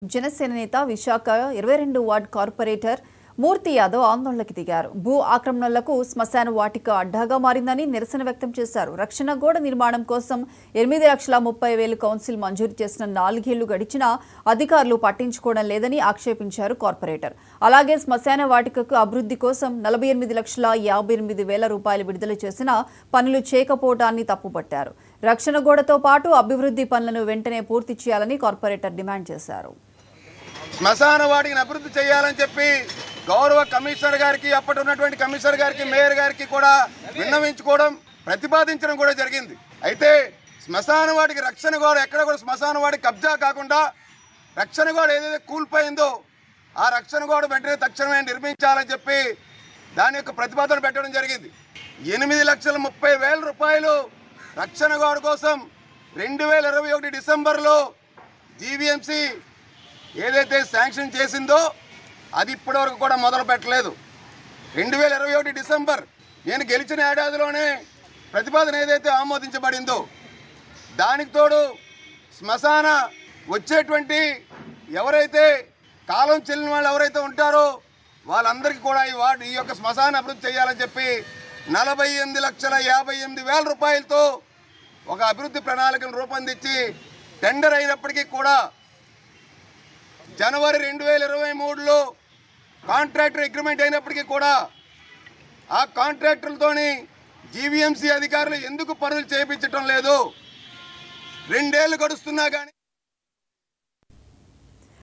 జనసేన నేత Visakha 22 ward corporator మూర్తి యాదవ్ ఆందోళనకి దిగారు. భూ ఆక్రమణలకు శ్మశాన వాటిక అడ్డాగా మారిందని నిరసన వ్యక్తం చేశారు. రక్షణ గోడ నిర్మాణం కోసం 8,30,000 కౌన్సిల్ మంజూరు చేసిన 4 ఏళ్లు గడిచినా అధికారులు పట్టించుకోవడం లేదని ఆక్షేపించారు కార్పొరేటర్. అలాగే శ్మశాన వాటికకు అభివృద్ధి కోసం 48,58,000 రూపాయలు విడుదల చేసినా పనులు చేయకపోవడాన్ని తప్పుపట్టారు. రక్షణ గోడతో పాటు అభివృద్ధి పనులను వెంటనే పూర్తి చేయాలని కార్పొరేటర్ డిమాండ్ చేశారు. శ్మశాన వాటిని అభివృద్ధి చేయాలని చెప్పి గౌరవ కమిషనర్ గారికి, అప్పటి ఉన్నటువంటి కమిషనర్ గారికి, మేయర్ గారికి కూడా విన్నవించుకోవడం, ప్రతిపాదించడం కూడా జరిగింది. అయితే శ్మశాన వాటికి రక్షణ గోడ ఎక్కడ కూడా శ్మశాన వాటికి కబ్జా కాకుండా రక్షణ గోడ ఏదైతే కూలిపోయిందో ఆ రక్షణ గోడ వెంటనే తక్షణమే నిర్మించాలని చెప్పి దాని యొక్క ప్రతిపాదన పెట్టడం జరిగింది. 8,30,000 రూపాయలు రక్షణ గోడ కోసం 2021 డిసెంబర్లో జీవీఎంసీ ఏదైతే శాంక్షన్ చేసిందో అది ఇప్పటివరకు కూడా మొదలు పెట్టలేదు. 2021 డిసెంబర్ నేను గెలిచిన ఏడాదిలోనే ప్రతిపాదన ఏదైతే ఆమోదించబడిందో దానికి తోడు శ్మశాన వచ్చేటువంటి ఎవరైతే కాలం చెల్లిన వాళ్ళు ఎవరైతే ఉంటారో వాళ్ళందరికీ కూడా ఈ యొక్క శ్మశాన అభివృద్ధి చేయాలని చెప్పి 48,58,000 రూపాయలతో ఒక అభివృద్ధి ప్రణాళికను రూపొందించి టెండర్ అయినప్పటికీ కూడా జనవరి 2023లో కాంట్రాక్టర్ అగ్రిమెంట్ అయినప్పటికీ కూడా ఆ కాంట్రాక్టర్లతోని జీవీఎంసీ అధికారులు ఎందుకు పనులు చేయించడం లేదు? 2 ఏళ్ళు గడుస్తున్నా కానీ